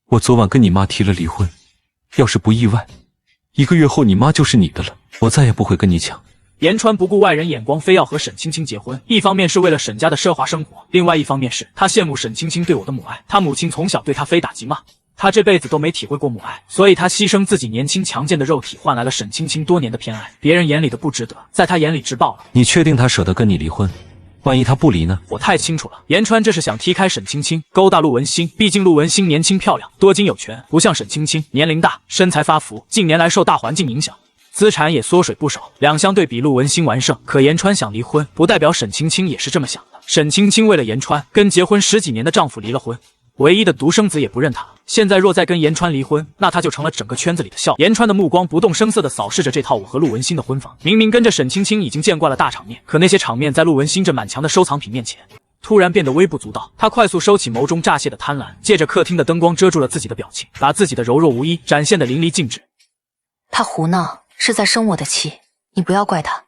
我昨晚跟你妈提了离婚，要是不意外，1个月后你妈就是你的了，我再也不会跟你抢。言川不顾外人眼光，非要和沈青青结婚，一方面是为了沈家的奢华生活，另外一方面是他羡慕沈青青对我的母爱。他母亲从小对他非打即骂，他这辈子都没体会过母爱，所以他牺牲自己年轻强健的肉体，换来了沈青青多年的偏爱。别人眼里的不值得，在他眼里值爆了。你确定他舍得跟你离婚？万一他不离呢？我太清楚了，言川这是想踢开沈青青，勾搭陆文星。毕竟陆文星年轻漂亮，多金有权，不像沈青青年龄大，身材发福，近年来受大环境影响，资产也缩水不少。两相对比，陆文星完胜。可言川想离婚，不代表沈青青也是这么想的。沈青青为了言川，跟结婚10几年的丈夫离了婚，唯一的独生子也不认她。现在若再跟言川离婚，那她就成了整个圈子里的笑。言川的目光不动声色地扫视着这套我和陆文星的婚房。明明跟着沈青青已经见惯了大场面，可那些场面在陆文星这满墙的收藏品面前，突然变得微不足道。他快速收起眸中乍泄的贪婪，借着客厅的灯光遮住了自己的表情，把自己的柔弱无依展现得淋漓尽致。他胡闹，是在生我的气，你不要怪他，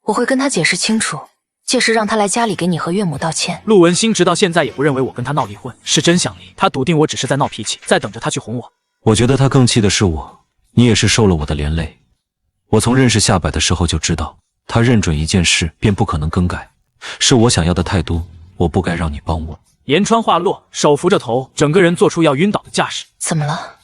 我会跟他解释清楚。届时让他来家里给你和岳母道歉。陆文星直到现在也不认为我跟他闹离婚，是真想离。他笃定我只是在闹脾气，在等着他去哄我。我觉得他更气的是我，你也是受了我的连累。我从认识夏柏的时候就知道，他认准一件事便不可能更改，是我想要的太多，我不该让你帮我。言川话落，手扶着头，整个人做出要晕倒的架势。怎么了？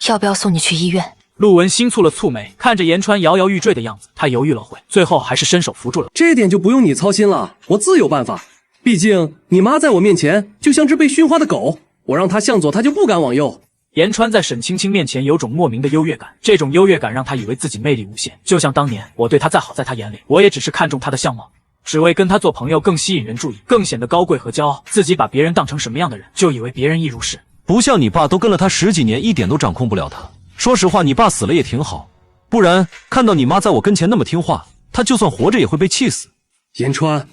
要不要送你去医院？陆文星蹙了蹙眉，看着言川摇摇欲坠的样子，他犹豫了会，最后还是伸手扶住了。这点就不用你操心了，我自有办法。毕竟你妈在我面前就像只被驯化的狗，我让她向左，她就不敢往右。言川在沈青青面前有种莫名的优越感，这种优越感让他以为自己魅力无限。就像当年我对他再好，在他眼里，我也只是看中他的相貌，只为跟他做朋友更吸引人注意，更显得高贵和骄傲。自己把别人当成什么样的人，就以为别人亦如是。不像你爸都跟了他10几年，一点都掌控不了他。说实话，你爸死了也挺好，不然看到你妈在我跟前那么听话，他就算活着也会被气死。言川，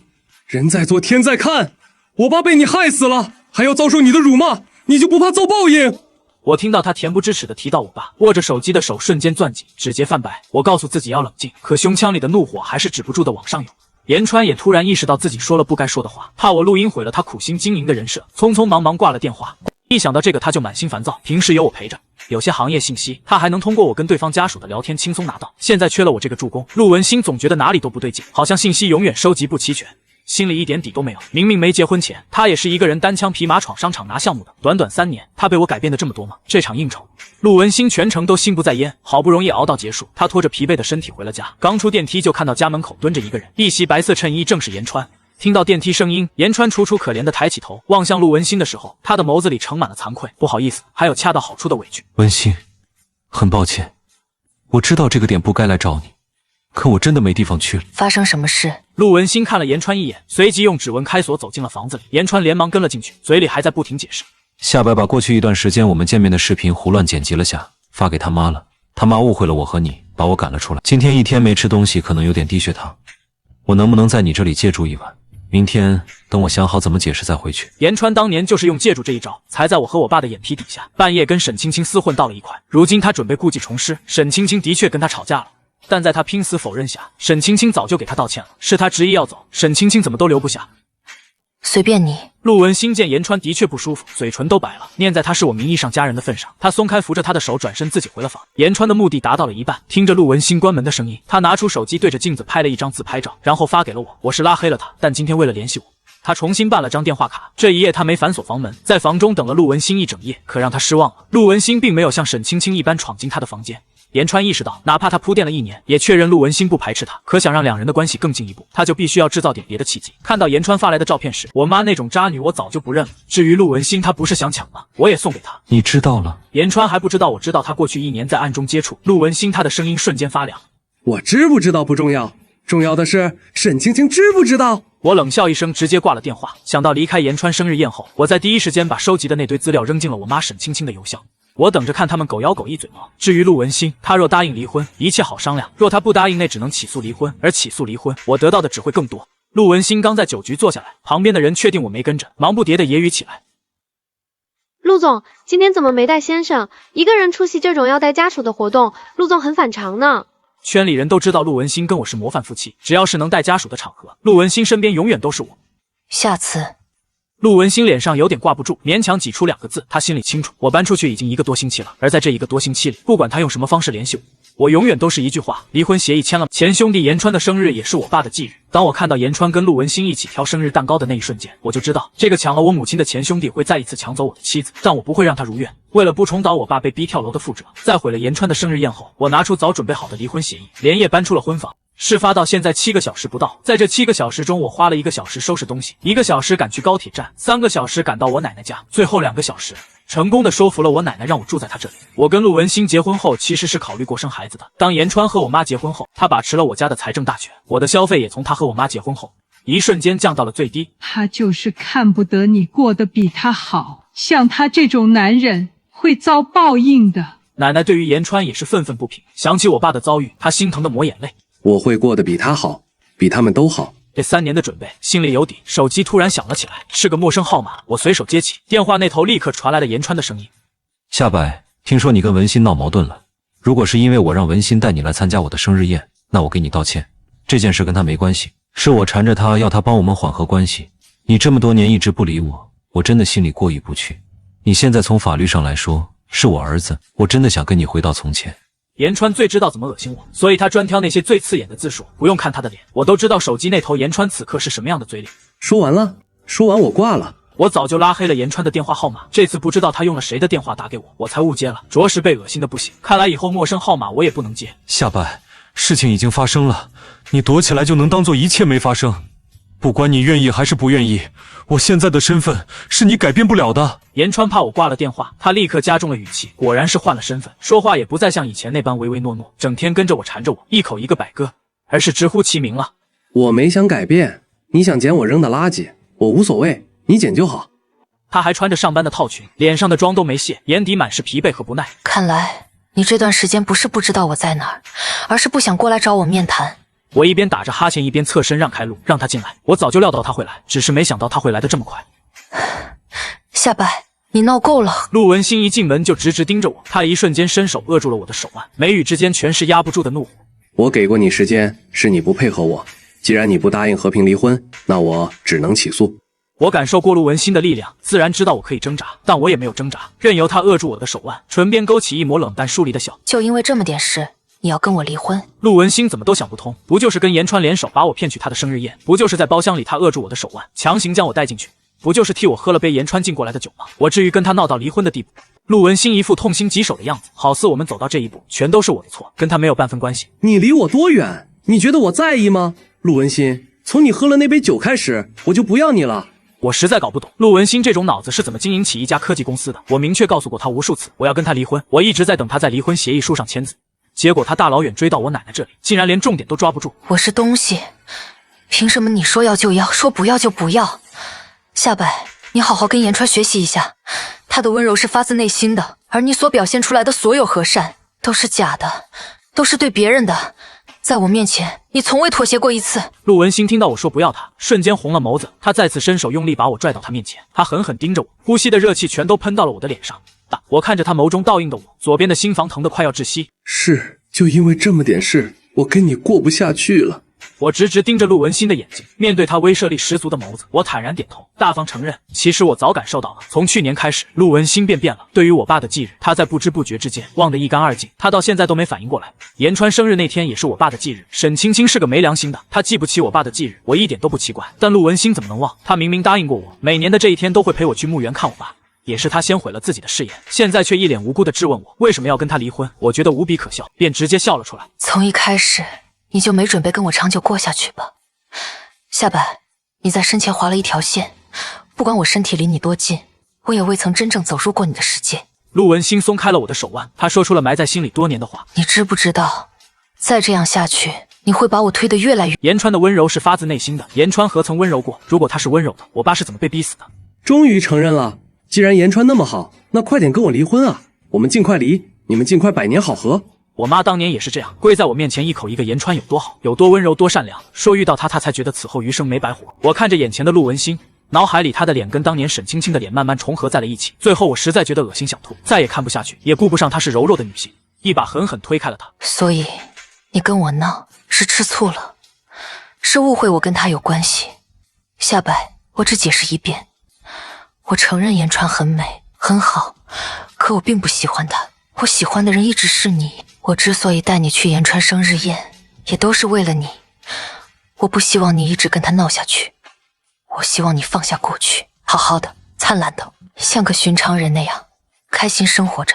人在做天在看，我爸被你害死了，还要遭受你的辱骂，你就不怕遭报应？我听到他恬不知耻地提到我爸，握着手机的手瞬间攥紧，指节泛白。我告诉自己要冷静，可胸腔里的怒火还是止不住的往上涌。言川也突然意识到自己说了不该说的话，怕我录音毁了他苦心经营的人设，匆匆忙忙挂了电话。一想到这个，他就满心烦躁。平时有我陪着，有些行业信息他还能通过我跟对方家属的聊天轻松拿到，现在缺了我这个助攻，陆文星总觉得哪里都不对劲，好像信息永远收集不齐全，心里一点底都没有。明明没结婚前，他也是一个人单枪匹马闯商场拿项目的，短短3年，他被我改变的这么多吗？这场应酬，陆文星全程都心不在焉，好不容易熬到结束，他拖着疲惫的身体回了家，刚出电梯就看到家门口蹲着一个人，一袭白色衬衣，正是言川。听到电梯声音，言川楚楚可怜地抬起头，望向陆文星的时候，他的眸子里盛满了惭愧、不好意思，还有恰到好处的委屈。文星，很抱歉，我知道这个点不该来找你，可我真的没地方去了。发生什么事？陆文星看了言川一眼，随即用指纹开锁走进了房子里。言川连忙跟了进去，嘴里还在不停解释。夏白把过去一段时间我们见面的视频胡乱剪辑了下，发给他妈了。他妈误会了我和你，把我赶了出来。今天一天没吃东西，可能有点低血糖，我能不能在你这里借住一晚？明天等我想好怎么解释再回去。言川当年就是用借住这一招，才在我和我爸的眼皮底下半夜跟沈青青厮混到了一块。如今他准备故技重施，沈青青的确跟他吵架了，但在他拼死否认下，沈青青早就给他道歉了。是他执意要走，沈青青怎么都留不下。随便你。陆文星见言川的确不舒服，嘴唇都白了，念在他是我名义上家人的份上，他松开扶着他的手，转身自己回了房。言川的目的达到了一半，听着陆文星关门的声音，他拿出手机对着镜子拍了一张自拍照，然后发给了我。我是拉黑了他，但今天为了联系我，他重新办了张电话卡。这一夜他没反锁房门，在房中等了陆文星一整夜，可让他失望了，陆文星并没有像沈青青一般闯进他的房间。言川意识到，哪怕他铺垫了1年，也确认陆文星不排斥他，可想让两人的关系更进一步，他就必须要制造点别的契机。看到言川发来的照片时，我妈那种渣女我早就不认了。至于陆文星，他不是想抢吗？我也送给他。你知道了？言川还不知道，我知道他过去1年在暗中接触陆文星。他的声音瞬间发凉。我知不知道不重要，重要的是沈青青知不知道。我冷笑一声，直接挂了电话。想到离开言川生日宴后，我在第一时间把收集的那堆资料扔进了我妈沈青青的邮箱。我等着看他们狗咬狗一嘴毛。至于陆文星，他若答应离婚，一切好商量；若他不答应，那只能起诉离婚。而起诉离婚，我得到的只会更多。陆文星刚在酒局坐下来，旁边的人确定我没跟着，忙不迭的揶揄起来。陆总，今天怎么没带先生？一个人出席这种要带家属的活动，陆总很反常呢。圈里人都知道陆文星跟我是模范夫妻，只要是能带家属的场合，陆文星身边永远都是我。下次。陆文心脸上有点挂不住，勉强挤出2个字，他心里清楚，我搬出去已经1个多星期了，而在这1个多星期里，不管他用什么方式联系我永远都是一句话，离婚协议签了。前兄弟言川的生日也是我爸的忌日。当我看到言川跟陆文心一起挑生日蛋糕的那一瞬间，我就知道这个抢了我母亲的前兄弟会再一次抢走我的妻子，但我不会让他如愿。为了不重蹈我爸被逼跳楼的覆辙，在毁了言川的生日宴后，我拿出早准备好的离婚协议，连夜搬出了婚房。事发到现在7个小时不到，在这7个小时中，我花了1个小时收拾东西，1个小时赶去高铁站，3个小时赶到我奶奶家，最后2个小时成功的说服了我奶奶让我住在她这里。我跟陆文心结婚后其实是考虑过生孩子的，当言川和我妈结婚后，他把持了我家的财政大权，我的消费也从他和我妈结婚后一瞬间降到了最低。他就是看不得你过得比他好，像他这种男人会遭报应的。奶奶对于言川也是愤愤不平，想起我爸的遭遇，她心疼的抹眼泪。我会过得比他好，比他们都好。这3年的准备，心里有底。手机突然响了起来，是个陌生号码，我随手接起，电话那头立刻传来了言川的声音：夏白，听说你跟文心闹矛盾了，如果是因为我让文心带你来参加我的生日宴，那我给你道歉，这件事跟他没关系，是我缠着他要他帮我们缓和关系。你这么多年一直不理我，我真的心里过意不去。你现在从法律上来说是我儿子，我真的想跟你回到从前。言川最知道怎么恶心我，所以他专挑那些最刺眼的字数，不用看他的脸，我都知道手机那头言川此刻是什么样的嘴脸。说完了，说完我挂了。我早就拉黑了言川的电话号码，这次不知道他用了谁的电话打给我，我才误接了，着实被恶心的不行。看来以后陌生号码我也不能接。夏白，事情已经发生了，你躲起来就能当做一切没发生。不管你愿意还是不愿意，我现在的身份是你改变不了的。言川怕我挂了电话，他立刻加重了语气，果然是换了身份，说话也不再像以前那般唯唯诺诺，整天跟着我缠着我，一口一个百哥，而是直呼其名了。我没想改变，你想捡我扔的垃圾，我无所谓，你捡就好。他还穿着上班的套裙，脸上的妆都没卸，眼底满是疲惫和不耐。看来你这段时间不是不知道我在哪儿，而是不想过来找我面谈。我一边打着哈欠一边侧身让开路，让他进来。我早就料到他会来，只是没想到他会来得这么快。夏白，你闹够了。陆文心一进门就直直盯着我，他一瞬间伸手扼住了我的手腕，眉宇之间全是压不住的怒火。我给过你时间，是你不配合我，既然你不答应和平离婚，那我只能起诉。我感受过陆文心的力量，自然知道我可以挣扎，但我也没有挣扎，任由他扼住我的手腕，唇边勾起一抹冷淡疏离的笑。就因为这么点事，你要跟我离婚？陆文心怎么都想不通，不就是跟言川联手把我骗去他的生日宴，不就是在包厢里他扼住我的手腕，强行将我带进去，不就是替我喝了杯言川进过来的酒吗？我至于跟他闹到离婚的地步？陆文心一副痛心疾首的样子，好似我们走到这一步全都是我的错，跟他没有半分关系。你离我多远？你觉得我在意吗？陆文心，从你喝了那杯酒开始，我就不要你了。我实在搞不懂陆文心这种脑子是怎么经营起一家科技公司的。我明确告诉过他无数次，我要跟他离婚，我一直在等他在离婚协议书上签字，结果他大老远追到我奶奶这里，竟然连重点都抓不住。我是东西，凭什么你说要就要，说不要就不要？夏白，你好好跟言川学习一下，他的温柔是发自内心的，而你所表现出来的所有和善都是假的，都是对别人的。在我面前，你从未妥协过一次。陆文心听到我说不要他，瞬间红了眸子，他再次伸手用力把我拽到他面前，他狠狠盯着我，呼吸的热气全都喷到了我的脸上。我看着他眸中倒映的我，左边的心房疼得快要窒息。是，就因为这么点事，我跟你过不下去了。我直直盯着陆文心的眼睛，面对他威慑力十足的眸子，我坦然点头，大方承认，其实我早感受到了，从去年开始，陆文心便变了。对于我爸的忌日，他在不知不觉之间忘得一干二净，他到现在都没反应过来。言川生日那天也是我爸的忌日，沈青青是个没良心的，她记不起我爸的忌日，我一点都不奇怪。但陆文心怎么能忘？他明明答应过我，每年的这一天都会陪我去墓园看我爸。也是他先毁了自己的誓言，现在却一脸无辜地质问我为什么要跟他离婚。我觉得无比可笑，便直接笑了出来。从一开始你就没准备跟我长久过下去吧？夏白，你在生前划了一条线，不管我身体离你多近，我也未曾真正走入过你的世界。陆文心松开了我的手腕，他说出了埋在心里多年的话。你知不知道，再这样下去，你会把我推得越来越……言川的温柔是发自内心的，言川何曾温柔过？如果他是温柔的，我爸是怎么被逼死的？终于承认了。既然言川那么好，那快点跟我离婚啊！我们尽快离，你们尽快百年好合。我妈当年也是这样，跪在我面前一口一个言川有多好，有多温柔，多善良，说遇到他才觉得此后余生没白活。我看着眼前的陆文心，脑海里他的脸跟当年沈青青的脸慢慢重合在了一起，最后我实在觉得恶心想吐，再也看不下去，也顾不上她是柔弱的女性，一把狠狠推开了她。所以你跟我闹是吃醋了，是误会我跟他有关系。夏白，我只解释一遍，我承认言川很美，很好，可我并不喜欢他。我喜欢的人一直是你。我之所以带你去言川生日宴，也都是为了你。我不希望你一直跟他闹下去，我希望你放下过去，好好的、灿烂的，像个寻常人那样开心生活着。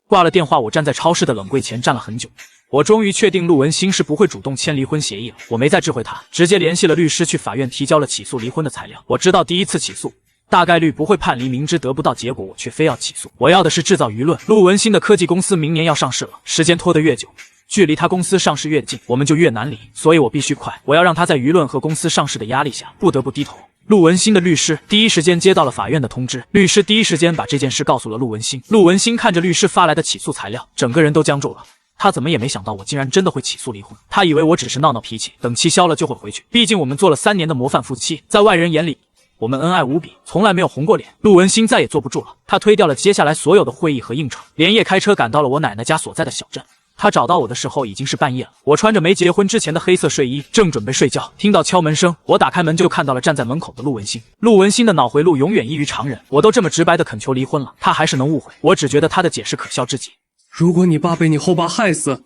挂了电话，我站在超市的冷柜前站了很久。我终于确定陆文星是不会主动签离婚协议了。我没再智慧他，直接联系了律师，去法院提交了起诉离婚的材料。我知道第一次起诉大概率不会判离，明知得不到结果，我却非要起诉。我要的是制造舆论。陆文星的科技公司明年要上市了，时间拖得越久，距离他公司上市越近，我们就越难离，所以我必须快。我要让他在舆论和公司上市的压力下不得不低头。陆文星的律师第一时间接到了法院的通知，律师第一时间把这件事告诉了陆文星。陆文星看着律师发来的起诉材料，整个人都僵住了。他怎么也没想到我竟然真的会起诉离婚，他以为我只是闹闹脾气，等气消了就会回去。毕竟我们做了3年的模范夫妻，在外人眼里我们恩爱无比，从来没有红过脸。陆文星再也坐不住了，他推掉了接下来所有的会议和应酬，连夜开车赶到了我奶奶家所在的小镇。他找到我的时候已经是半夜了，我穿着没结婚之前的黑色睡衣，正准备睡觉，听到敲门声，我打开门就看到了站在门口的陆文星。陆文星的脑回路永远异于常人，我都这么直白的恳求离婚了，他还是能误会，我只觉得他的解释可笑至极。如果你爸被你后爸害死，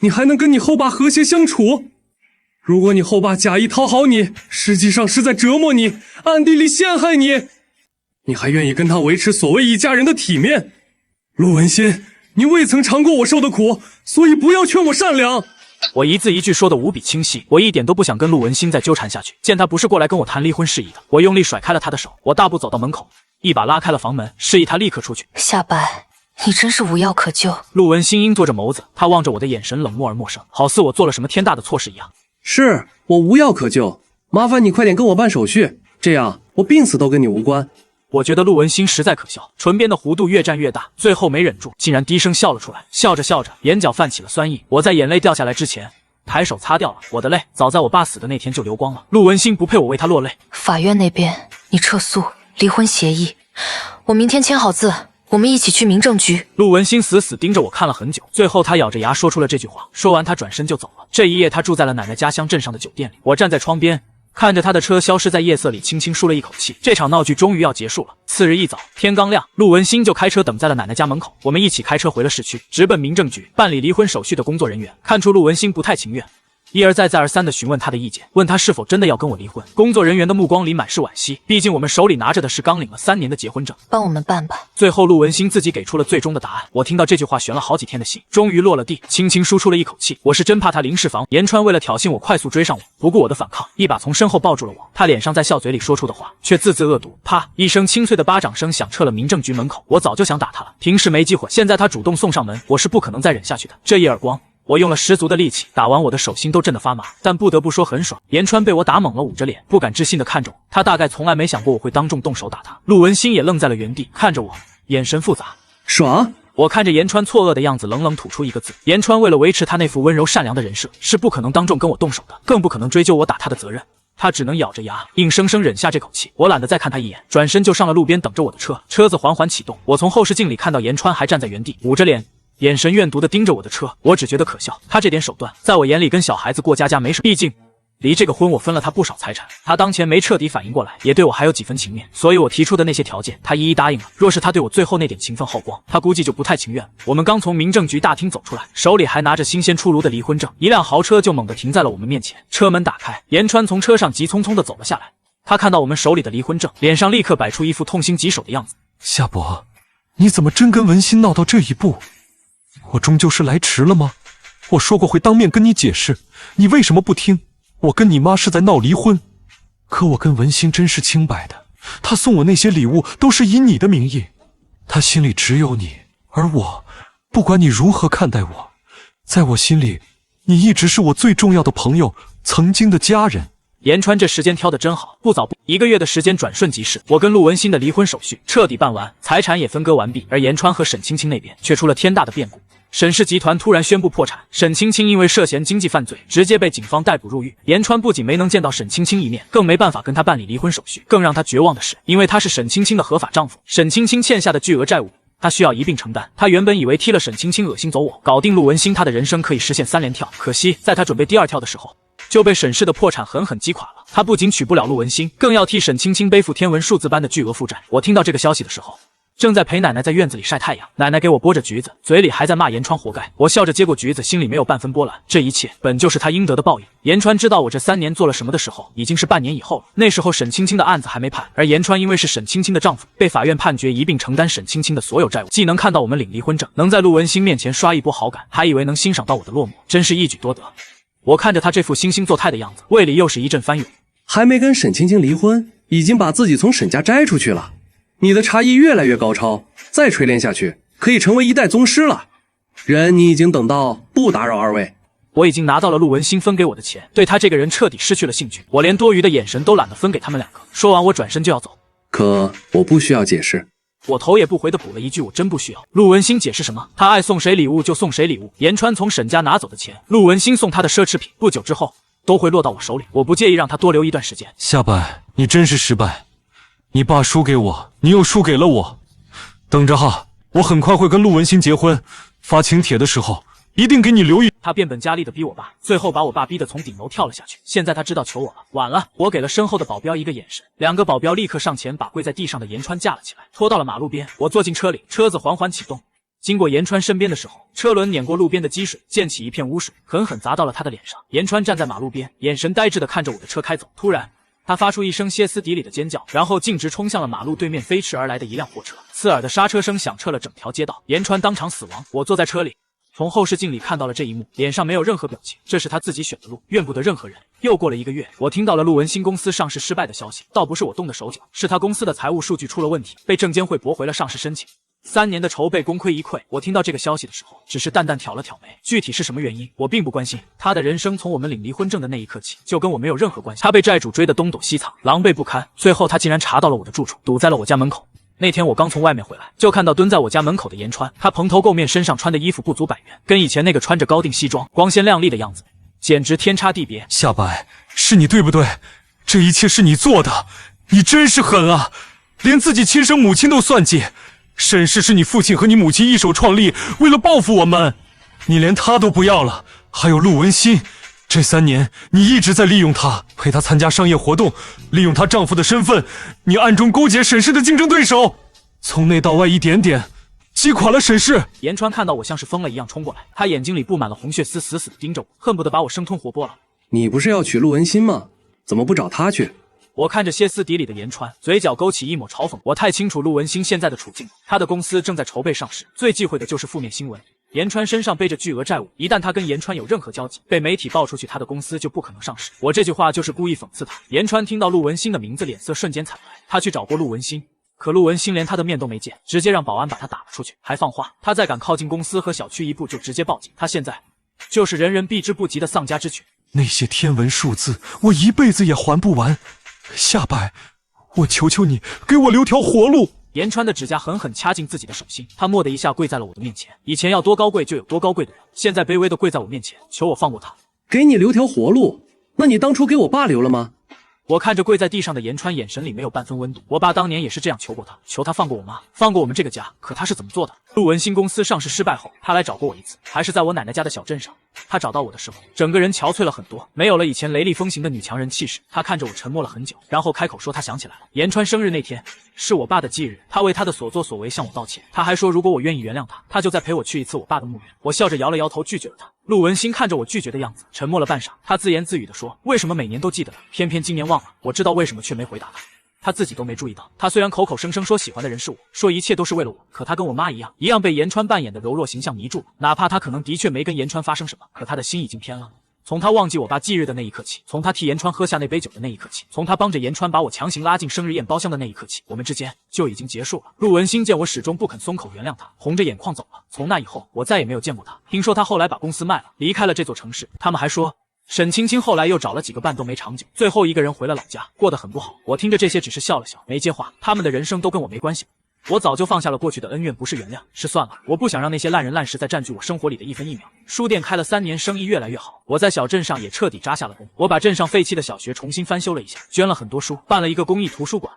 你还能跟你后爸和谐相处？如果你后爸假意讨好你，实际上是在折磨你，暗地里陷害你，你还愿意跟他维持所谓一家人的体面？陆文心，你未曾尝过我受的苦，所以不要劝我善良。我一字一句说得无比清晰，我一点都不想跟陆文星再纠缠下去。见他不是过来跟我谈离婚事宜的，我用力甩开了他的手，我大步走到门口，一把拉开了房门，示意他立刻出去。夏白，你真是无药可救。陆文星鹰坐着眸子，他望着我的眼神冷漠而陌生，好似我做了什么天大的错事一样。是我无药可救，麻烦你快点跟我办手续，这样我病死都跟你无关。我觉得陆文星实在可笑，唇边的弧度越站越大，最后没忍住，竟然低声笑了出来。笑着笑着，眼角泛起了酸意。我在眼泪掉下来之前，抬手擦掉了我的泪，早在我爸死的那天就流光了。陆文星不配我为他落泪。法院那边，你撤诉离婚协议，我明天签好字，我们一起去民政局。陆文星死死盯着我看了很久，最后他咬着牙说出了这句话。说完他转身就走了。这一夜他住在了奶奶家乡镇上的酒店里，我站在窗边看着他的车消失在夜色里，轻轻舒了一口气。这场闹剧终于要结束了。次日一早，天刚亮，陆文星就开车等在了奶奶家门口。我们一起开车回了市区，直奔民政局。办理离婚手续的工作人员看出陆文星不太情愿，一而再再而三地询问他的意见，问他是否真的要跟我离婚。工作人员的目光里满是惋惜，毕竟我们手里拿着的是刚领了3年的结婚证。帮我们办吧。最后陆文星自己给出了最终的答案。我听到这句话悬了好几天的心终于落了地，轻轻舒出了一口气。我是真怕他临时防言川为了挑衅我快速追上我，不顾我的反抗，一把从身后抱住了我。他脸上在笑，嘴里说出的话却字字恶毒。啪一声清脆的巴掌声响彻了民政局门口。我早就想打他了，平时没机会，现在他主动送上门，我是不可能再忍下去的。这一耳光我用了十足的力气，打完我的手心都震得发麻，但不得不说很爽。言川被我打懵了，捂着脸不敢置信地看着我，他大概从来没想过我会当众动手打他。陆文星也愣在了原地，看着我，眼神复杂。爽？我看着言川错愕的样子，冷冷吐出一个字。言川为了维持他那副温柔善良的人设，是不可能当众跟我动手的，更不可能追究我打他的责任。他只能咬着牙，硬生生忍下这口气。我懒得再看他一眼，转身就上了路边等着我的车。车子缓缓启动，我从后视镜里看到言川还站在原地，捂着脸，眼神怨毒地盯着我的车。我只觉得可笑，他这点手段在我眼里跟小孩子过家家没什么，毕竟离这个婚我分了他不少财产，他当前没彻底反应过来，也对我还有几分情面，所以我提出的那些条件他一一答应了。若是他对我最后那点情分耗光，他估计就不太情愿了。我们刚从民政局大厅走出来，手里还拿着新鲜出炉的离婚证，一辆豪车就猛地停在了我们面前。车门打开，言川从车上急匆匆地走了下来。他看到我们手里的离婚证，脸上立刻摆出一副痛心疾首的样子。夏伯，你怎么真跟文心闹到这一步？我终究是来迟了吗？我说过会当面跟你解释，你为什么不听？我跟你妈是在闹离婚，可我跟文心真是清白的，她送我那些礼物都是以你的名义，她心里只有你，而我，不管你如何看待我，在我心里，你一直是我最重要的朋友，曾经的家人。言川这时间挑得真好，不早不1个月的时间转瞬即逝，我跟陆文心的离婚手续彻底办完，财产也分割完毕，而言川和沈青青那边却出了天大的变故。沈氏集团突然宣布破产，沈青青因为涉嫌经济犯罪，直接被警方逮捕入狱。言川不仅没能见到沈青青一面，更没办法跟她办理离婚手续。更让他绝望的是，因为他是沈青青的合法丈夫，沈青青欠下的巨额债务他需要一并承担。他原本以为踢了沈青青恶心走我，搞定陆文心，他的人生可以实现3连跳。可惜在他准备第2跳的时候，就被沈氏的破产狠狠击垮了。他不仅娶不了陆文馨，更要替沈青青背负天文数字般的巨额负债。我听到这个消息的时候，正在陪奶奶在院子里晒太阳，奶奶给我剥着橘子，嘴里还在骂严川活该。我笑着接过橘子，心里没有半分波澜。这一切本就是他应得的报应。严川知道我这3年做了什么的时候，已经是半年以后了。那时候沈青青的案子还没判，而严川因为是沈青青的丈夫，被法院判决一并承担沈青青的所有债务。既能看到我们领离婚证，能在陆文馨面前刷一波好感，还以为能欣赏到我的落寞，真是一举多得。我看着他这副惺惺作态的样子，胃里又是一阵翻涌。还没跟沈青青离婚，已经把自己从沈家摘出去了。你的茶艺越来越高超，再锤炼下去，可以成为一代宗师了。人你已经等到，不打扰二位。我已经拿到了陆文馨分给我的钱，对他这个人彻底失去了兴趣。我连多余的眼神都懒得分给他们2个。说完，我转身就要走。可我不需要解释。我头也不回地补了一句：“我真不需要。”陆文馨解释什么？他爱送谁礼物就送谁礼物。严川从沈家拿走的钱，陆文馨送他的奢侈品，不久之后都会落到我手里。我不介意让他多留一段时间。夏白，你真是失败。你爸输给我，你又输给了我。等着哈，我很快会跟陆文馨结婚，发请帖的时候一定给你留一。他变本加厉地逼我爸，最后把我爸逼得从顶楼跳了下去。现在他知道求我了，晚了。我给了身后的保镖一个眼神，2个保镖立刻上前把跪在地上的严川架了起来，拖到了马路边。我坐进车里，车子缓缓启动。经过严川身边的时候，车轮碾过路边的积水，溅起一片污水，狠狠砸到了他的脸上。严川站在马路边，眼神呆滞地看着我的车开走。突然他发出一声歇斯底里的尖叫，然后径直冲向了马路对面飞驰而来的一辆货车，刺耳的刹车声响彻了整条街道，严川当场死亡。我坐在车里，从后视镜里看到了这一幕，脸上没有任何表情，这是他自己选的路，怨不得任何人。又过了1个月，我听到了陆文馨公司上市失败的消息，倒不是我动的手脚，是他公司的财务数据出了问题，被证监会驳回了上市申请。3年的筹备功亏一篑。我听到这个消息的时候，只是淡淡挑了挑眉，具体是什么原因我并不关心。他的人生从我们领离婚证的那一刻起，就跟我没有任何关系。他被债主追得东躲西藏，狼狈不堪，最后他竟然查到了我的住处，堵在了我家门口。那天我刚从外面回来，就看到蹲在我家门口的严川，他蓬头垢面，身上穿的衣服不足百元，跟以前那个穿着高定西装光鲜亮丽的样子简直天差地别。夏白，是你对不对？这一切是你做的，你真是狠啊，连自己亲生母亲都算计。沈氏是你父亲和你母亲一手创立，为了报复我们，你连他都不要了。还有陆文馨，这3年你一直在利用她，陪她参加商业活动，利用她丈夫的身份，你暗中勾结沈氏的竞争对手，从内到外一点点击垮了沈氏。严川看到我像是疯了一样冲过来，他眼睛里布满了红血丝，死死地盯着我，恨不得把我生吞活剥了。你不是要娶陆文馨吗？怎么不找她去？我看着歇斯底里的严川，嘴角勾起一抹嘲讽。我太清楚陆文馨现在的处境了，他的公司正在筹备上市，最忌讳的就是负面新闻。严川身上背着巨额债务，一旦他跟严川有任何交集，被媒体爆出去，他的公司就不可能上市。我这句话就是故意讽刺他。严川听到陆文馨的名字，脸色瞬间惨白。他去找过陆文馨，可陆文馨连他的面都没见，直接让保安把他打了出去，还放话，他再敢靠近公司和小区一步就直接报警。他现在就是人人避之不及的丧家之犬。那些天文数字，我一辈子也还不完。夏白，我求求你，给我留条活路。严川的指甲狠狠掐进自己的手心，他蓦的一下跪在了我的面前。以前要多高贵就有多高贵的人，现在卑微的跪在我面前，求我放过他。给你留条活路？那你当初给我爸留了吗？我看着跪在地上的严川，眼神里没有半分温度。我爸当年也是这样求过他，求他放过我妈，放过我们这个家。可他是怎么做的？陆文馨公司上市失败后，他来找过我一次，还是在我奶奶家的小镇上。他找到我的时候，整个人憔悴了很多，没有了以前雷厉风行的女强人气势。他看着我沉默了很久，然后开口说他想起来了，严川生日那天是我爸的忌日，他为他的所作所为向我道歉。他还说如果我愿意原谅他，他就再陪我去一次我爸的墓园。我笑着摇了摇头拒绝了他。陆文馨看着我拒绝的样子，沉默了半晌，他自言自语地说，为什么每年都记得了，偏偏今年忘了？我知道为什么，却没回答他。他自己都没注意到，他虽然口口声声说喜欢的人是我，说一切都是为了我，可他跟我妈一样被严川扮演的柔弱形象迷住了。哪怕他可能的确没跟严川发生什么，可他的心已经偏了。从他忘记我爸忌日的那一刻起，从他替严川喝下那杯酒的那一刻起，从他帮着严川把我强行拉进生日宴包厢的那一刻起，我们之间就已经结束了。陆文馨见我始终不肯松口原谅他，红着眼眶走了。从那以后，我再也没有见过他。听说他后来把公司卖了，离开了这座城市。他们还说沈青青后来又找了几个伴都没长久，最后一个人回了老家，过得很不好。我听着这些只是笑了笑，没接话。他们的人生都跟我没关系。我早就放下了过去的恩怨，不是原谅，是算了。我不想让那些烂人烂事再占据我生活里的一分一秒。书店开了3年，生意越来越好，我在小镇上也彻底扎下了根。我把镇上废弃的小学重新翻修了一下，捐了很多书，办了一个公益图书馆。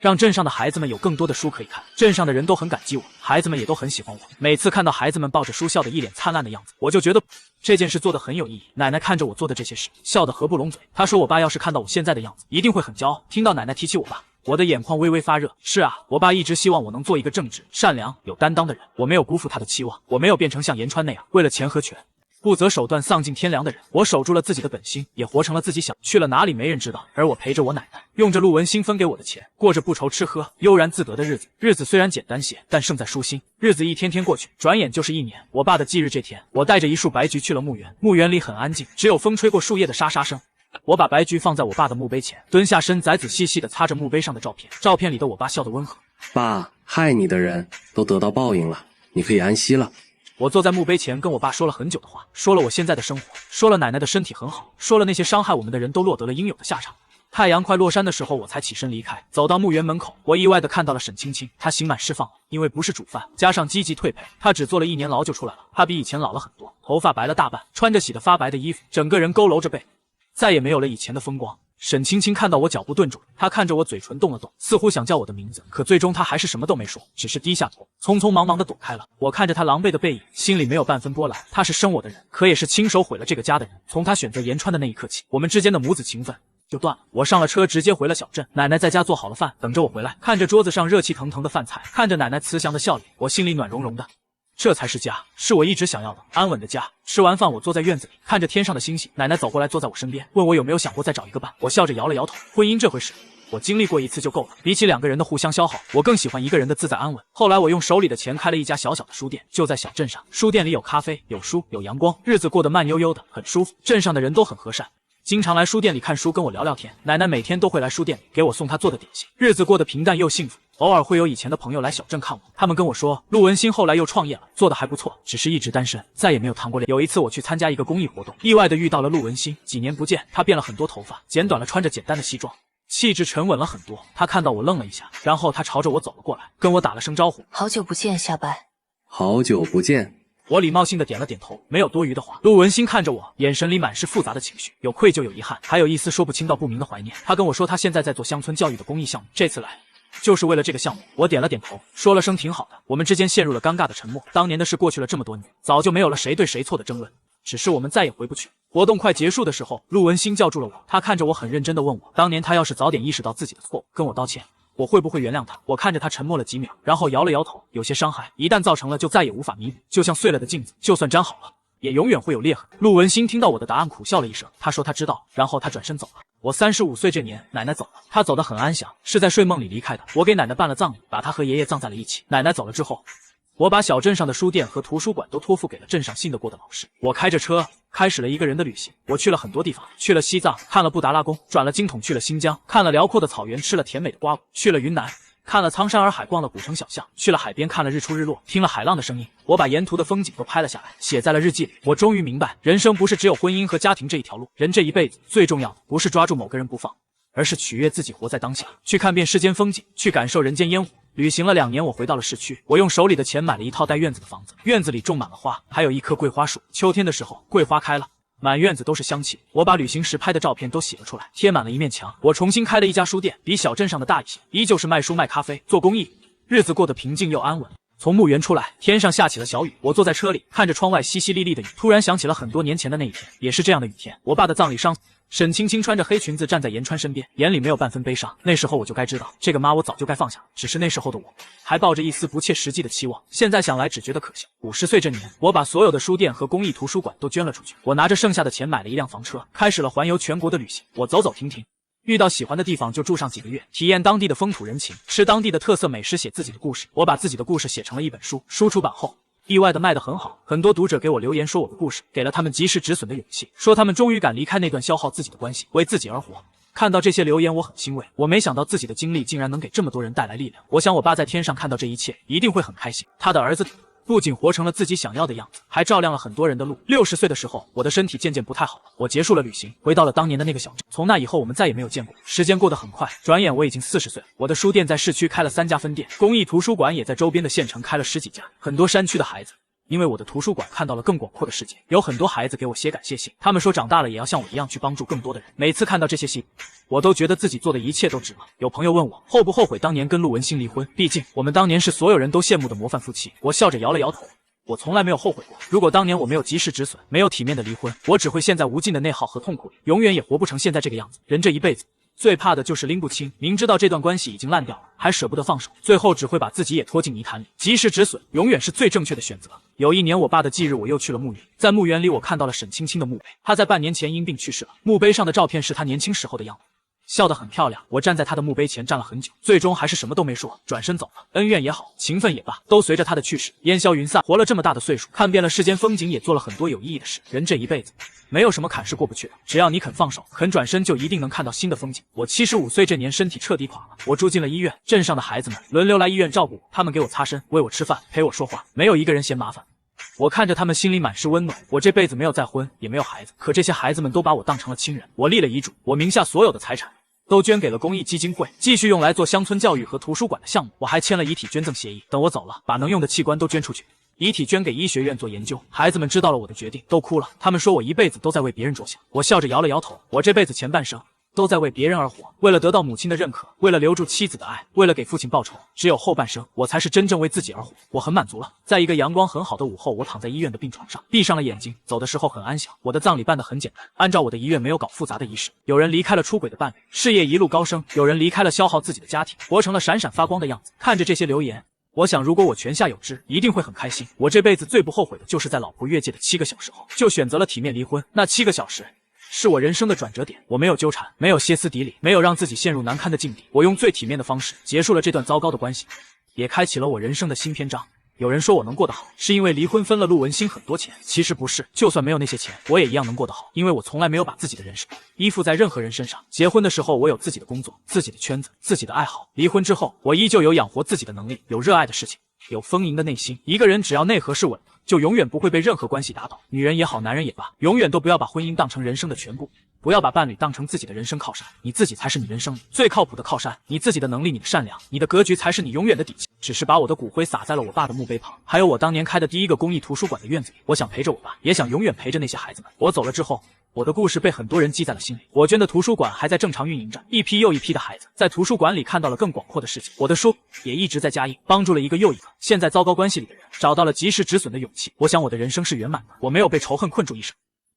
让镇上的孩子们有更多的书可以看。镇上的人都很感激我，孩子们也都很喜欢我。每次看到孩子们抱着书笑得一脸灿烂的样子，我就觉得这件事做得很有意义。奶奶看着我做的这些事，笑得合不拢嘴。她说我爸要是看到我现在的样子，一定会很骄傲。听到奶奶提起我爸，我的眼眶微微发热。是啊，我爸一直希望我能做一个正直、善良、有担当的人。我没有辜负他的期望，我没有变成像言川那样为了钱和权不择手段、丧尽天良的人。我守住了自己的本心，也活成了自己想去了哪里没人知道。而我陪着我奶奶，用着陆文新分给我的钱，过着不愁吃喝、悠然自得的日子。日子虽然简单些，但胜在舒心。日子一天天过去，转眼就是1年。我爸的忌日这天，我带着一束白菊去了墓园。墓园里很安静，只有风吹过树叶的沙沙声。我把白菊放在我爸的墓碑前，蹲下身，仔仔细细地擦着墓碑上的照片。照片里的我爸笑得温和。爸，害你的人都得到报应了，你可以安息了。我坐在墓碑前，跟我爸说了很久的话，说了我现在的生活，说了奶奶的身体很好，说了那些伤害我们的人都落得了应有的下场。太阳快落山的时候，我才起身离开。走到墓园门口，我意外地看到了沈青青，她刑满释放了，因为不是主犯，加上积极退赔，她只坐了1年牢就出来了。她比以前老了很多，头发白了大半，穿着洗得发白的衣服，整个人佝偻着背，再也没有了以前的风光。沈青青看到我脚步顿住了，她看着我嘴唇动了动，似乎想叫我的名字，可最终她还是什么都没说，只是低下头，匆匆忙忙地躲开了。我看着她狼狈的背影，心里没有半分波澜。她是生我的人，可也是亲手毁了这个家的人。从她选择言川的那一刻起，我们之间的母子情分就断了。我上了车，直接回了小镇。奶奶在家做好了饭，等着我回来。看着桌子上热气腾腾的饭菜，看着奶奶慈祥的笑脸，我心里暖融融的。这才是家，是我一直想要的安稳的家。吃完饭，我坐在院子里，看着天上的星星。奶奶走过来，坐在我身边，问我有没有想过再找一个伴。我笑着摇了摇头。婚姻这回事，我经历过一次就够了。比起2个人的互相消耗，我更喜欢一个人的自在安稳。后来我用手里的钱开了一家小小的书店，就在小镇上。书店里有咖啡，有书，有阳光，日子过得慢悠悠的，很舒服。镇上的人都很和善，经常来书店里看书，跟我聊聊天。奶奶每天都会来书店里给我送她做的点心，日子过得平淡又幸福。偶尔会有以前的朋友来小镇看我，他们跟我说，陆文新后来又创业了，做得还不错，只是一直单身，再也没有谈过恋爱。有一次我去参加一个公益活动，意外的遇到了陆文新。几年不见，他变了很多头发，剪短了，穿着简单的西装，气质沉稳了很多。他看到我愣了一下，然后他朝着我走了过来，跟我打了声招呼。好久不见，夏白。好久不见。我礼貌性的点了点头，没有多余的话。陆文新看着我，眼神里满是复杂的情绪，有愧疚，有遗憾，还有一丝说不清道不明的怀念。他跟我说，他现在在做乡村教育的公益项目，这次来就是为了这个项目。我点了点头，说了声挺好的。我们之间陷入了尴尬的沉默。当年的事过去了这么多年，早就没有了谁对谁错的争论，只是我们再也回不去。活动快结束的时候，陆文新叫住了我，他看着我很认真地问我，当年他要是早点意识到自己的错误，跟我道歉，我会不会原谅他？我看着他沉默了几秒，然后摇了摇头。有些伤害一旦造成了，就再也无法弥补，就像碎了的镜子，就算粘好了，也永远会有裂痕。陆文新听到我的答案，苦笑了一声，他说他知道，然后他转身走了。我35岁这年，奶奶走了，她走得很安详，是在睡梦里离开的。我给奶奶办了葬礼，把她和爷爷葬在了一起。奶奶走了之后，我把小镇上的书店和图书馆都托付给了镇上信得过的老师。我开着车开始了一个人的旅行。我去了很多地方，去了西藏，看了布达拉宫，转了经筒去了新疆，看了辽阔的草原，吃了甜美的瓜果，去了云南，看了苍山洱海，逛了古城小巷，去了海边，看了日出日落，听了海浪的声音。我把沿途的风景都拍了下来，写在了日记里。我终于明白，人生不是只有婚姻和家庭这一条路，人这一辈子最重要的不是抓住某个人不放，而是取悦自己，活在当下，去看遍世间风景，去感受人间烟火。旅行了2年，我回到了市区。我用手里的钱买了一套带院子的房子，院子里种满了花，还有一棵桂花树。秋天的时候，桂花开了，满院子都是香气。我把旅行时拍的照片都洗了出来，贴满了一面墙。我重新开了一家书店，比小镇上的大一些，依旧是卖书卖咖啡做公益，日子过得平静又安稳。从墓园出来，天上下起了小雨。我坐在车里，看着窗外淅淅沥沥的雨，突然想起了很多年前的那一天，也是这样的雨天。我爸的葬礼上，沈青青穿着黑裙子站在言川身边，眼里没有半分悲伤。那时候我就该知道，这个妈我早就该放下，只是那时候的我还抱着一丝不切实际的期望。现在想来只觉得可笑。50岁这年，我把所有的书店和公益图书馆都捐了出去。我拿着剩下的钱买了一辆房车，开始了环游全国的旅行。我走走停停，遇到喜欢的地方就住上几个月，体验当地的风土人情，吃当地的特色美食，写自己的故事。我把自己的故事写成了一本书，书出版后意外的卖得很好，很多读者给我留言说我的故事给了他们及时止损的勇气，说他们终于敢离开那段消耗自己的关系，为自己而活。看到这些留言我很欣慰，我没想到自己的经历竟然能给这么多人带来力量。我想我爸在天上看到这一切一定会很开心，他的儿子不仅活成了自己想要的样子，还照亮了很多人的路。60岁的时候，我的身体渐渐不太好了，我结束了旅行，回到了当年的那个小镇。从那以后，我们再也没有见过。时间过得很快，转眼我已经40岁了。我的书店在市区开了3家分店，公益图书馆也在周边的县城开了10几家。很多山区的孩子因为我的图书馆看到了更广阔的世界，有很多孩子给我写感谢信，他们说长大了也要像我一样去帮助更多的人。每次看到这些信，我都觉得自己做的一切都值了。有朋友问我后不后悔当年跟陆文星离婚，毕竟我们当年是所有人都羡慕的模范夫妻。我笑着摇了摇头，我从来没有后悔过。如果当年我没有及时止损，没有体面的离婚，我只会陷在无尽的内耗和痛苦里，永远也活不成现在这个样子。人这一辈子最怕的就是拎不清，明知道这段关系已经烂掉了，还舍不得放手，最后只会把自己也拖进泥潭里。及时止损永远是最正确的选择。有一年我爸的忌日，我又去了墓园，在墓园里我看到了沈青青的墓碑，她在半年前因病去世了，墓碑上的照片是她年轻时候的样子，笑得很漂亮。我站在她的墓碑前站了很久，最终还是什么都没说，转身走了。恩怨也好，情分也罢，都随着她的去世烟消云散。活了这么大的岁数，看遍了世间风景，也做了很多有意义的事。人这一辈子没有什么坎是过不去的，只要你肯放手，肯转身，就一定能看到新的风景。我75岁这年身体彻底垮了，我住进了医院，镇上的孩子们轮流来医院照顾我，他们给我擦身，喂我吃饭，陪我说话，没有一个人嫌麻烦。我看着他们心里满是温暖。我这辈子没有再婚，也没有孩子，可这些孩子们都把我当成了亲人。我立了遗嘱，我名下所有的财产都捐给了公益基金会，继续用来做乡村教育和图书馆的项目。我还签了遗体捐赠协议，等我走了，把能用的器官都捐出去，遗体捐给医学院做研究。孩子们知道了我的决定，都哭了。他们说我一辈子都在为别人着想。我笑着摇了摇头，我这辈子前半生都在为别人而活，为了得到母亲的认可，为了留住妻子的爱，为了给父亲报仇。只有后半生，我才是真正为自己而活。我很满足了。在一个阳光很好的午后，我躺在医院的病床上，闭上了眼睛，走的时候很安详。我的葬礼办得很简单，按照我的遗愿，没有搞复杂的仪式。有人离开了出轨的伴侣，事业一路高升；有人离开了消耗自己的家庭，活成了闪闪发光的样子。看着这些留言，我想如果我泉下有知，一定会很开心。我这辈子最不后悔的就是在老婆越界的7个小时后，就选择了体面离婚。那7个小时是我人生的转折点，我没有纠缠，没有歇斯底里，没有让自己陷入难堪的境地，我用最体面的方式结束了这段糟糕的关系，也开启了我人生的新篇章。有人说我能过得好，是因为离婚分了陆文星很多钱，其实不是，就算没有那些钱，我也一样能过得好，因为我从来没有把自己的人生依附在任何人身上。结婚的时候，我有自己的工作、自己的圈子、自己的爱好；离婚之后，我依旧有养活自己的能力，有热爱的事情，有丰盈的内心。一个人只要内核是稳的，就永远不会被任何关系打倒。女人也好，男人也罢，永远都不要把婚姻当成人生的全部，不要把伴侣当成自己的人生靠山，你自己才是你人生里最靠谱的靠山。你自己的能力，你的善良，你的格局才是你永远的底气。只是把我的骨灰撒在了我爸的墓碑旁，还有我当年开的第一个公益图书馆的院子里。我想陪着我爸，也想永远陪着那些孩子们。我走了之后，我的故事被很多人记在了心里。我捐的图书馆还在正常运营着，一批又一批的孩子在图书馆里看到了更广阔的世界。我的书也一直在加印，帮助了一个又一个现在糟糕关系里的人找到了及时止损的勇气。我想我的人生是圆满的，我没有被仇恨困住一生，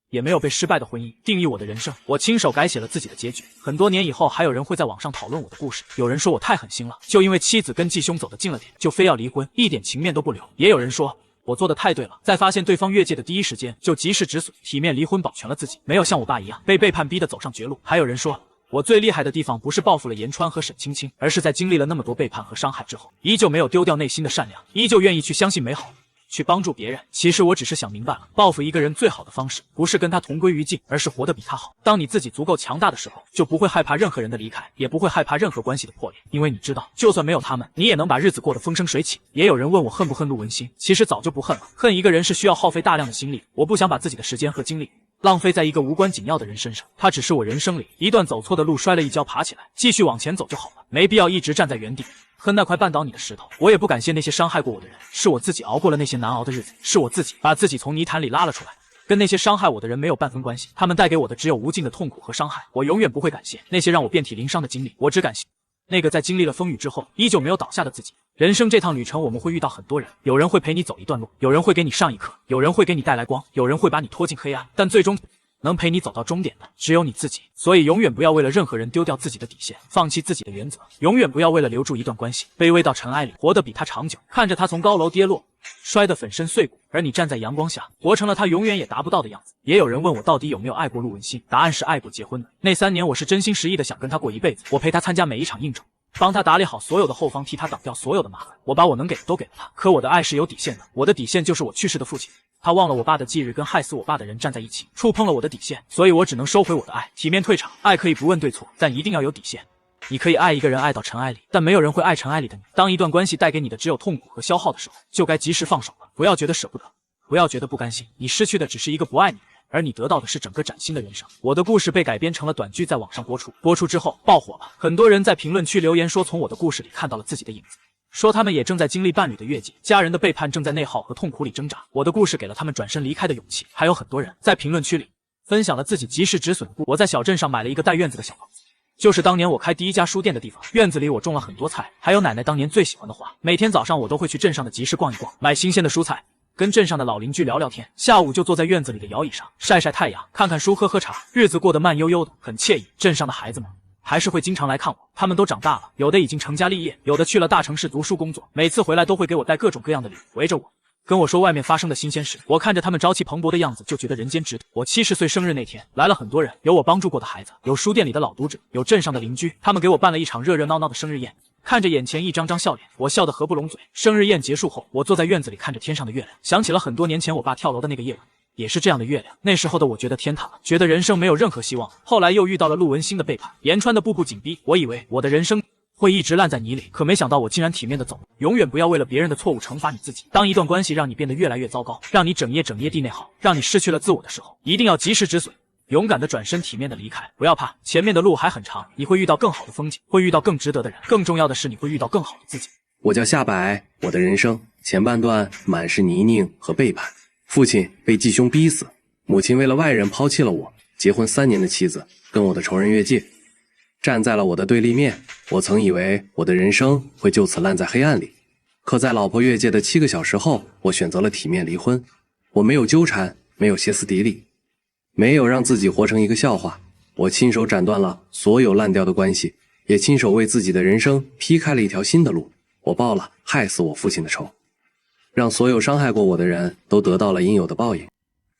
也没有被失败的婚姻定义我的人生。我亲手改写了自己的结局。很多年以后，还有人会在网上讨论我的故事。有人说我太狠心了，就因为妻子跟继兄走得近了点，就非要离婚，一点情面都不留。也有人说我做的太对了，在发现对方越界的第一时间就及时止损，体面离婚，保全了自己，没有像我爸一样被背叛逼得走上绝路。还有人说我最厉害的地方不是报复了严川和沈青青，而是在经历了那么多背叛和伤害之后，依旧没有丢掉内心的善良，依旧愿意去相信美好，去帮助别人。其实我只是想明白了，报复一个人最好的方式不是跟他同归于尽，而是活得比他好。当你自己足够强大的时候，就不会害怕任何人的离开，也不会害怕任何关系的破裂，因为你知道就算没有他们，你也能把日子过得风生水起。也有人问我恨不恨陆文星，其实早就不恨了。恨一个人是需要耗费大量的心力，我不想把自己的时间和精力浪费在一个无关紧要的人身上。他只是我人生里一段走错的路，摔了一跤爬起来，继续往前走就好了，没必要一直站在原地恨那块绊倒你的石头。我也不感谢那些伤害过我的人，是我自己熬过了那些难熬的日子，是我自己把自己从泥潭里拉了出来，跟那些伤害我的人没有半分关系，他们带给我的只有无尽的痛苦和伤害。我永远不会感谢那些让我遍体鳞伤的经历，我只感谢那个在经历了风雨之后依旧没有倒下的自己。人生这趟旅程，我们会遇到很多人，有人会陪你走一段路，有人会给你上一课，有人会给你带来光，有人会把你拖进黑暗，但最终能陪你走到终点的只有你自己。所以永远不要为了任何人丢掉自己的底线，放弃自己的原则，永远不要为了留住一段关系卑微到尘埃里，活得比他长久。看着他从高楼跌落，摔得粉身碎骨，而你站在阳光下，活成了他永远也达不到的样子。也有人问我到底有没有爱过陆文星，答案是爱过。结婚的那3年，我是真心实意的想跟他过一辈子，我陪他参加每一场应酬，帮他打理好所有的后方，替他挡掉所有的麻烦。我把我能给的都给了他，可我的爱是有底线的，我的底线就是我去世的父亲。他忘了我爸的忌日，跟害死我爸的人站在一起，触碰了我的底线，所以我只能收回我的爱，体面退场。爱可以不问对错，但一定要有底线。你可以爱一个人爱到尘埃里，但没有人会爱尘埃里的你。当一段关系带给你的只有痛苦和消耗的时候，就该及时放手了。不要觉得舍不得，不要觉得不甘心，你失去的只是一个不爱你的人，而你得到的是整个崭新的人生。我的故事被改编成了短剧，在网上播出，播出之后爆火了，很多人在评论区留言说从我的故事里看到了自己的影子。说他们也正在经历伴侣的越界，家人的背叛，正在内耗和痛苦里挣扎。我的故事给了他们转身离开的勇气。还有很多人在评论区里分享了自己及时止损的故事。我在小镇上买了一个带院子的小房子，就是当年我开第一家书店的地方。院子里我种了很多菜，还有奶奶当年最喜欢的花。每天早上我都会去镇上的集市逛一逛，买新鲜的蔬菜，跟镇上的老邻居聊聊天。下午就坐在院子里的摇椅上晒晒太阳，看看书，喝喝茶，日子过得慢悠悠的，很惬意。镇上的孩子们还是会经常来看我，他们都长大了，有的已经成家立业，有的去了大城市读书工作。每次回来都会给我带各种各样的礼物，围着我跟我说外面发生的新鲜事。我看着他们朝气蓬勃的样子，就觉得人间值得。我70岁生日那天来了很多人，有我帮助过的孩子，有书店里的老读者，有镇上的邻居，他们给我办了一场热热闹闹的生日宴。看着眼前一张张笑脸，我笑得合不拢嘴。生日宴结束后，我坐在院子里看着天上的月亮，想起了很多年前我爸跳楼的那个夜晚，也是这样的月亮。那时候的我觉得天塌了，觉得人生没有任何希望。后来又遇到了陆文星的背叛，言川的步步紧逼，我以为我的人生会一直烂在泥里，可没想到我竟然体面的走。永远不要为了别人的错误惩罚你自己。当一段关系让你变得越来越糟糕，让你整夜地内耗，让你失去了自我的时候，一定要及时止损，勇敢的转身，体面的离开。不要怕，前面的路还很长，你会遇到更好的风景，会遇到更值得的人，更重要的是你会遇到更好的自己。我叫夏白，我的人生前半段满是泥泞和背叛。父亲被继兄逼死，母亲为了外人抛弃了我，结婚3年的妻子跟我的仇人越界，站在了我的对立面。我曾以为我的人生会就此烂在黑暗里，可在老婆越界的7个小时后，我选择了体面离婚。我没有纠缠，没有歇斯底里，没有让自己活成一个笑话。我亲手斩断了所有烂掉的关系，也亲手为自己的人生劈开了一条新的路。我报了害死我父亲的仇，让所有伤害过我的人都得到了应有的报应。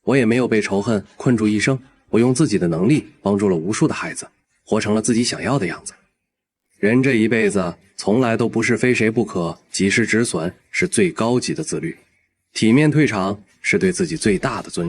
我也没有被仇恨困住一生，我用自己的能力帮助了无数的孩子，活成了自己想要的样子。人这一辈子从来都不是非谁不可，及时止损是最高级的自律，体面退场是对自己最大的尊重。